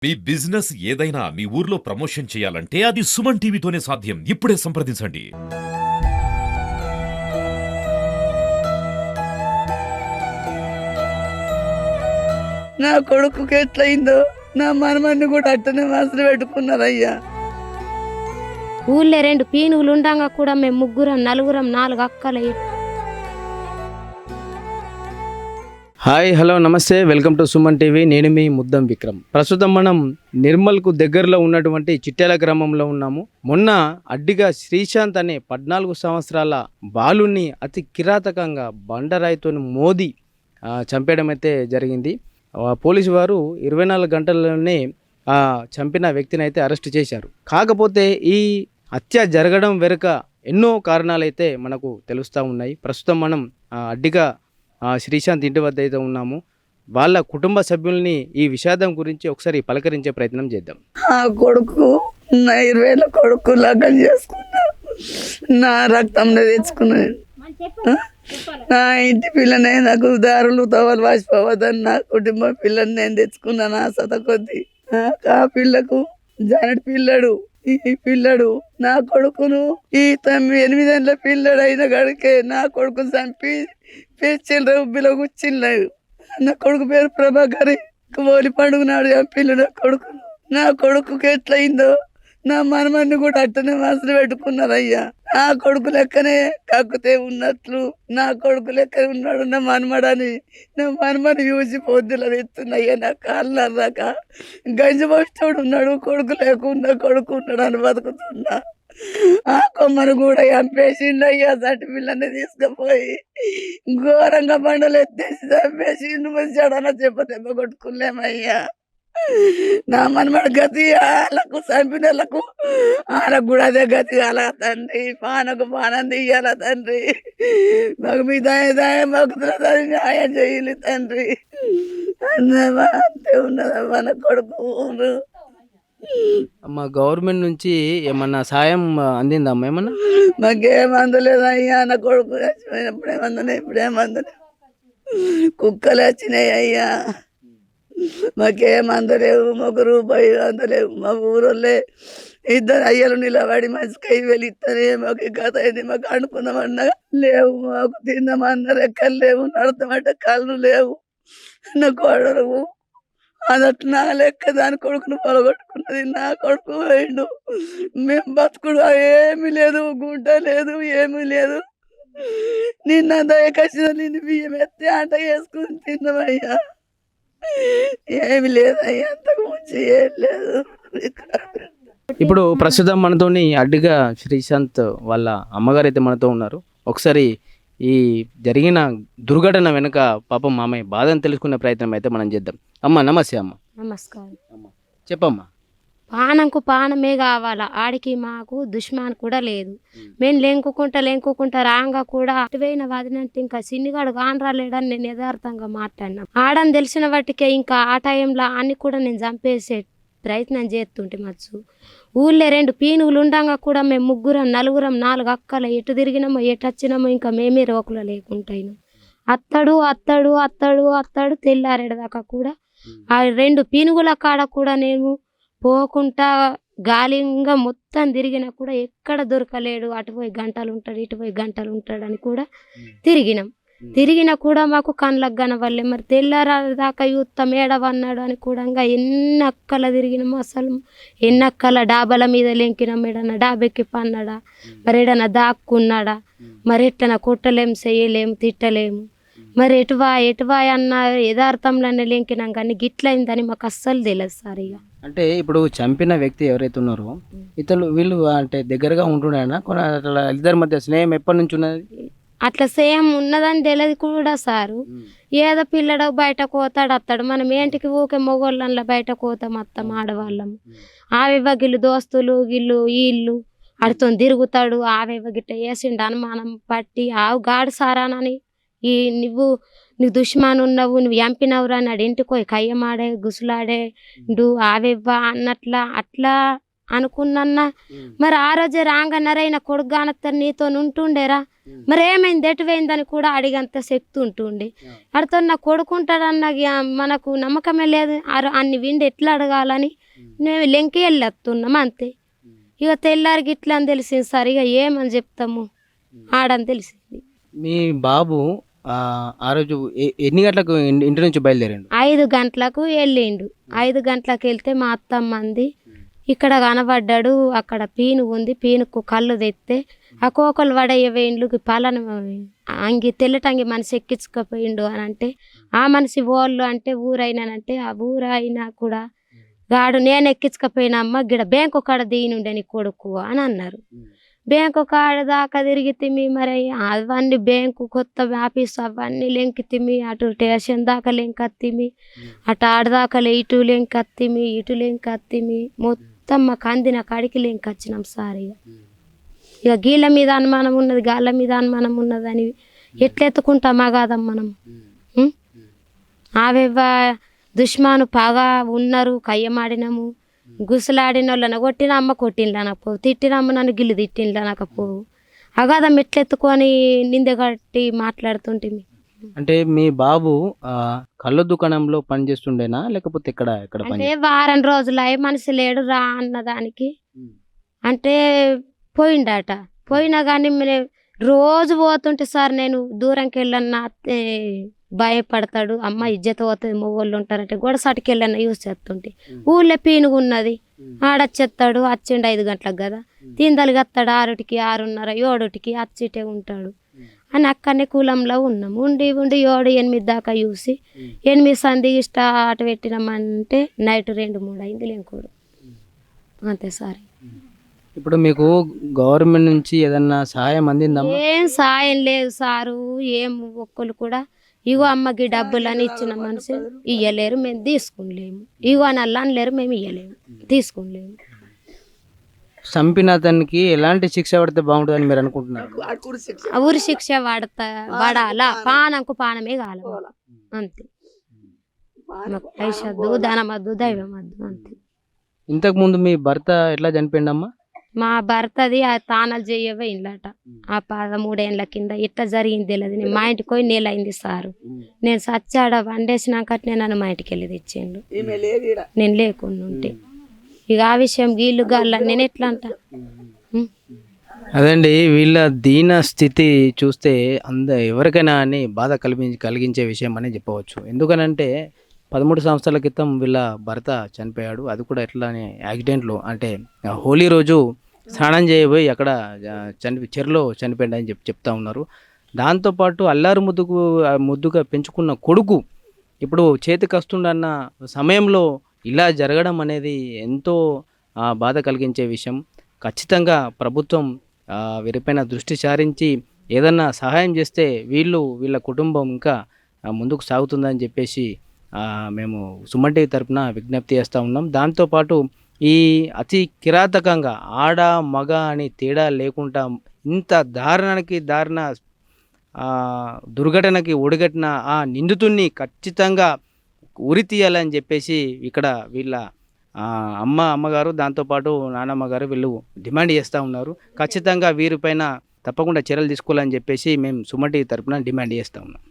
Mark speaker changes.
Speaker 1: మీ business ఏదైనా మీ ఊర్లో promotion చేయాలంటే అది సుమన్ టీవీతోనే సాధ్యం. ఇప్పుడే సంప్రదించండి.
Speaker 2: నా కొడుకుకి ఎట్లయిందో నా మనమన్ని కూడా అట్టనే మనసులో పెట్టుకున్నారయ్యా.
Speaker 3: ఊళ్ళో 2 పీనుగులు ఉండంగా కూడా మేము ముగ్గురం నలుగురం 4 అక్కలు.
Speaker 4: హాయ్ హలో నమస్తే, వెల్కమ్ టు సుమన్ టీవీ. నేను మీ ముద్దం విక్రమ్. ప్రస్తుతం మనం నిర్మల్కు దగ్గరలో ఉన్నటువంటి చిట్యాల గ్రామంలో ఉన్నాము. మొన్న అడ్డిగా శ్రీశాంత్ అనే 14 సంవత్సరాల బాలుని అతి కిరాతకంగా బండరాయితో మోది చంపేయడం అయితే జరిగింది. పోలీసు వారు 24 గంటల్లోనే చంపిన వ్యక్తిని అయితే అరెస్ట్ చేశారు. కాకపోతే ఈ హత్య జరగడం వెనుక ఎన్నో కారణాలైతే మనకు తెలుస్తూ ఉన్నాయి. ప్రస్తుతం మనం అడ్డిగా శ్రీశాంత్ ఇంటి వద్ద అయితే ఉన్నాము. వాళ్ళ కుటుంబ సభ్యుల్ని ఈ విషాదం గురించి ఒకసారి పలకరించే ప్రయత్నం చేద్దాం.
Speaker 2: ఆ కొడుకు నా 20 కొడుకు లగ్నం చేసుకున్నా, నా రక్తంలో తెచ్చుకున్నాను. నా ఇంటి పిల్లని నాకు దారులు తవలు వాసిపోవద్దని నా కుటుంబ పిల్లని నేను తెచ్చుకున్నా. నా సత కొద్ది ఆ పిల్లకు జానటి పిల్లడు, ఈ పిల్లడు నా కొడుకును ఈ 8 ఏళ్ళ పిల్లడు అయిన గడికే నా కొడుకు చంపి పేర్చిల్లు ఉబ్బిలో కూర్చిల్లాడు. నా కొడుకు పేరు ప్రభాకరి. హోలీ పండుగ నాడు చంపిల్లు నా కొడుకును. నా కొడుకుకి ఎట్లయిందో నా మనమన్ని కూడా అట్టనే మనసులో పెట్టుకున్నారయ్యా. నా కొడుకు లెక్కనే కక్కుతే ఉన్నట్లు నా కొడుకు లెక్కనే ఉన్నాడు నా మనమడని. నా మనమని చూసి పొద్దుల తెస్తున్నాయ్యా. నా కాళ్ళు అర్రాక గంజి పోస్తాడు ఉన్నాడు, కొడుకు లేకుండా కొడుకు ఉన్నాడు అని బతుకుతున్నా. ఆ కొమ్మను కూడా చంపేసిండయ్యా. సటి పిల్లని తీసుకుపోయి ఘోరంగా బండలు ఎత్తేసి చంపేసిండు. చెడన దెబ్బ కొట్టుకులేమయ్యా. నా మనమడి గతి వాళ్ళకు చంపిన వాళ్ళకు వాళ్ళకు కూడా అదే గతి అలా తండ్రి. పానకు పానం తీయాల తండ్రి. మాకు మీ దయ భక్తుల న్యాయం చేయాలి తండ్రి. అంతే ఉన్నదమ్మా నా కొడుకు.
Speaker 4: అమ్మ, గవర్నమెంట్ నుంచి ఏమన్నా సాయం అందిందమ్మా? ఏమన్నా
Speaker 2: మాకేం అందలేదు అయ్యా. నా కొడుకు చచ్చిపోయినప్పుడు ఏమందలే, ఇప్పుడేమందలే. కుక్కలు వచ్చినాయి అయ్యా. మాకేం అందలేవు, మాకు రూపాయి అందలేవు. మా ఊరోళ్ళే 2 అయ్యలు నిలబడి మంచికై వెళిస్తానే మాకు కథ అయింది. మాకు అనుకున్నామన్నా లేవు, మాకు తిందామన్నారు ఎక్కలు లేవు, నడతామంటే కళ్ళు లేవు. నా కోడలు అదట్ నా లెక్క దాని కొడుకును పొలగొట్టుకున్నది. నా కొడుకు పోయిండు. మేము బతుకుడు ఏమీ లేదు, గుడ్డ లేదు, ఏమీ లేదు. నిన్న దయకసిన నిన్ను బియ్యం ఎత్తి ఆట వేసుకుని తిన్నామయ్యా. ఏమి లేదయ్యా, అంతకు ముందు ఏం లేదు.
Speaker 4: ఇప్పుడు ప్రస్తుతం మనతోని అడ్డిగా శ్రీశాంత్ వాళ్ళ అమ్మగారు అయితే మనతో ఉన్నారు. ఒకసారి ఈ జరిగిన దుర్ఘటన వెనుక పాపం మామయ్య బాధను తెలుసుకునే ప్రయత్నం అయితే మనం చేద్దాం. అమ్మ నమస్తే. అమ్మ
Speaker 3: నమస్కారం.
Speaker 4: అమ్మ చెప్పమ్మా.
Speaker 3: పానంకు పానమే కావాలా, ఆడికి మాకు దుష్మాన్ కూడా లేదు. మేము లేంకుకుంటా రాంగా కూడా అటువైన వాదినంటే ఇంకా సిన్నిగాడు కానరాలేడని నేను యథార్థంగా మాట్లాడినా. ఆడని తెలిసిన వాటికే ఇంకా ఆ టైంలో అన్ని కూడా నేను చంపేసే ప్రయత్నం చేస్తుంటే మచ్చు. ఊళ్ళో 2 పీనుగులు ఉండంగా కూడా మేము ముగ్గురం నలుగురం 4 అక్కలు ఎటు తిరిగినామో ఎటు వచ్చినామో ఇంకా మేమే రోకులు లేకుంటాయిను. అత్తడు తెల్లారేదాకా కూడా ఆ 2 పీనుగుల కాడ కూడా నేను పోకుండా గాలింగా మొత్తం తిరిగినా కూడా ఎక్కడ దొరకలేడు. అటు పోయి గంటలు ఉంటాడు, ఇటు పోయి గంటలు ఉంటాడు అని కూడా తిరిగినా కూడా మాకు కళ్ళకు కనవల్లే. మరి తెల్లారేదాకా యుద్ధం ఏడవన్నాడు అని కూడా ఎన్ని అక్కల తిరిగినాము. అసలు ఎన్ని అక్కల డాబాల మీద లెంకినాం. ఏడన్నా డాబెక్కి పన్నాడా, మరి ఏడన్నా దాక్కున్నాడా, మరి ఎట్టనా కొట్టలేము, చెయ్యలేము, తిట్టలేము. మరి ఎటువా అన్న యథార్థంలోనే లెంకినాం కానీ గిట్లయిందని మాకు అస్సలు తెలియదు సార్. ఇక
Speaker 4: అంటే ఇప్పుడు చంపిన వ్యక్తి ఎవరైతే ఉన్నారో వీళ్ళు అంటే దగ్గరగా ఉంటున్నారా? కొన్ని అట్లా ఇద్దరి మధ్య స్నేహం ఎప్పటి నుంచి ఉన్నది?
Speaker 3: అట్లా సేమ్ ఉన్నదని తెలియదు కూడా సారు. ఏదో పిల్లడు బయటకు పోతాడు వస్తాడు. మనం ఏంటికి ఊకే మొగోళ్ళ బయటకు పోతాం వస్తాం ఆడవాళ్ళము. ఆవివ్వ గిల్లు దోస్తులు గిల్లు వీళ్ళు అడితో తిరుగుతాడు. ఆవివ్వ గిట్ట వేసిండు అనుమానం పట్టి ఆవు గాడు సారానని నువ్వు దుష్మాన్ ఉన్నావు, నువ్వు ఎంపినవురా అని ఇంటికి పోయి కయ్యమాడే గుసులాడే ఆవివ్వ అట్లా అనుకున్నా. మరి ఆ రోజే రాంగన్నరైన కొడుకు కానత్తరు నీతో ఉంటుండేరా, మరి ఏమైంది ఎటువైందని కూడా అడిగంత శక్తి ఉంటుండే. అడితో నా కొడుకుంటాడన్న మనకు నమ్మకమే లేదు. అన్ని విండి ఎట్లా అడగాలని నేను లెంకి వెళ్ళొస్తున్నాం అంతే. ఇక తెల్లారి గిట్లా అని తెలిసింది సార్. ఇక ఏమని చెప్తాము ఆడని తెలిసింది.
Speaker 4: మీ బాబు ఆ రోజు ఎన్ని గంటలకు ఇంటి నుంచి బయలుదేరండు?
Speaker 3: 5 గంటలకు వెళ్ళిండు. 5 గంటలకు వెళ్తే మా అత్తమ్మ అంది ఇక్కడ కనబడ్డాడు, అక్కడ పీను ఉంది, పీనుకు కళ్ళు తెస్తే ఆ కోకలు వడయ్య వేయిండ్లు పాలన అంగి తెల్లటంగి మనిషి ఎక్కించుకపోయిండు అని అంటే, ఆ మనిషి ఓళ్ళు అంటే ఊరైనానంటే ఆ ఊరైనా కూడా గాడు నేను ఎక్కించుకపోయినమ్మ గిడ బ్యాంకు కాడ దీనుండే నీ కొడుకు అని అన్నారు. బ్యాంకు కాడ దాకా తిరిగితిమి, మరి అవన్నీ బ్యాంకు కొత్త ఆఫీసు అవన్నీ లెంకితిమి, అటు స్టేషన్ దాకా లెంకత్తిమి, అటు ఆడదాకా ఇటు లెంకత్తిమి, ఇటు లెంకత్తిమి, మొత్తం మాకు అందిన కాడికి లెంకొచ్చినాం సార్. ఇక గీళ్ళ మీద అనుమానం ఉన్నది, గాళ్ళ మీద అనుమానం ఉన్నదని ఎట్లెత్తుకుంటామా కాదమ్మ మనం. ఆవేవా దుష్మాను పగా ఉన్నారు, కయ్యమాడినాము, గుసలాడిన వాళ్ళని కొట్టిన అమ్మ కొట్టిండ్లనకపోవు, తిట్టిన అమ్మ నన్ను గిల్లు తిట్టిండ్లనకపోవు. అగాదం ఎట్లెత్తుకొని నిందె కట్టి మాట్లాడుతుంటే.
Speaker 4: అంటే మీ బాబు కళ్ళ దుకాణంలో పనిచేస్తుండేనా లేకపోతే ఇక్కడ
Speaker 3: అంటే వారం రోజులు అయ్యే మనిషి లేడు రా అన్నదానికి అంటే పోయిండట. పోయినా కానీ రోజు పోతుంటే సార్ నేను దూరంకి వెళ్ళన్నా భయపడతాడు, అమ్మ ఇజ్జత పోతుంది, మొగోళ్ళు ఉంటారంటే గొడసాటికి వెళ్ళన్నా యూజ్ చేస్తుంటే ఊళ్ళో పీనుగు ఉన్నది ఆడొచ్చేస్తాడు. వచ్చిండు 5 గంటలకు కదా, తిందలు కత్తాడు 6కి 6:30 7కి అచ్చిటే ఉంటాడు అని అక్కడనే కులంలో ఉన్నాం. ఉండి 7 8 దాకా చూసి 8 సంది స్టార్ట్ పెట్టినామంటే నైట్ 2-3 అయింది లేకోడు అంతే సార్.
Speaker 4: ఇప్పుడు మీకు గవర్నమెంట్ నుంచి ఏదన్నా సహాయం అందిందమ్మా?
Speaker 3: ఏం సాయం లేదు సారు, ఏం ఒక్కరు కూడా ఇగో అమ్మకి డబ్బులని ఇచ్చిన మనిషి ఇయ్యలేరు, మేము తీసుకునిలేము. ఇగో అని అల్లా అనలేరు, మేము ఇయ్యలేము, తీసుకునిలేము.
Speaker 4: చంపిన అతనికి ఎలాంటి శిక్ష పడితే బాగుంటుందని మీరు అనుకుంటున్నారు?
Speaker 3: ఊరి శిక్ష పడాలా, పానంకు పానమే కాల అంతే. పైసద్దు, ధనమద్దు, దైవమద్దు అంతే.
Speaker 4: ఇంతకు ముందు మీ భర్త ఎట్లా చనిపోయిండమ్మా?
Speaker 3: మా భర్తది ఆ తానాలు చేయవే ఇండ్లట. ఆ 13 ఏళ్ళ కింద ఇట్లా జరిగింది తెలియదు. నేను మా ఇంటికి పోయి 1 నెల అయింది సారు. నేను సచ్చాడ వండేసినాకనే నన్ను మా ఇంటికి వెళ్ళి తెచ్చిండు, నేను లేకుండా ఉంటే. ఇక ఆ విషయం గీళ్ళు గాళ్ళ నేను ఎట్లా అంట.
Speaker 4: అదండి, వీళ్ళ దీన స్థితి చూస్తే ఎవరికైనా అని బాధ కలిగించే విషయం అని చెప్పవచ్చు. ఎందుకనంటే 13 సంవత్సరాల క్రితం వీళ్ళ భర్త చనిపోయాడు. అది కూడా ఎట్లా అని యాక్సిడెంట్లో, అంటే హోలీ రోజు స్నానం చేయబోయి అక్కడ చెరులో చనిపోయాడు అని చెప్తా ఉన్నారు. దాంతోపాటు అల్లారు ముద్దుగా పెంచుకున్న కొడుకు ఇప్పుడు చేతికి వస్తుండన్న సమయంలో ఇలా జరగడం అనేది ఎంతో బాధ కలిగించే విషయం. ఖచ్చితంగా ప్రభుత్వం వీరిపైన దృష్టి సారించి ఏదన్నా సహాయం చేస్తే వీళ్ళ కుటుంబం ఇంకా ముందుకు సాగుతుందని చెప్పేసి మేము సుమన్ టీవీ తరపున విజ్ఞప్తి చేస్తూ ఉన్నాం. దాంతోపాటు ఈ అతి కిరాతకంగా ఆడ మగ అని తేడా లేకుండా ఇంత దారుణ దుర్ఘటనకి ఒడిగట్టిన ఆ నిందితుడిని ఖచ్చితంగా ఉరి తీయాలని చెప్పేసి ఇక్కడ వీళ్ళ అమ్మగారు దాంతోపాటు నాన్నమ్మగారు వీళ్ళు డిమాండ్ చేస్తూ ఉన్నారు. ఖచ్చితంగా వీరిపైన తప్పకుండా చర్యలు తీసుకోవాలని చెప్పేసి మేము సుమన్ టీవీ తరపున డిమాండ్ చేస్తూ ఉన్నాం.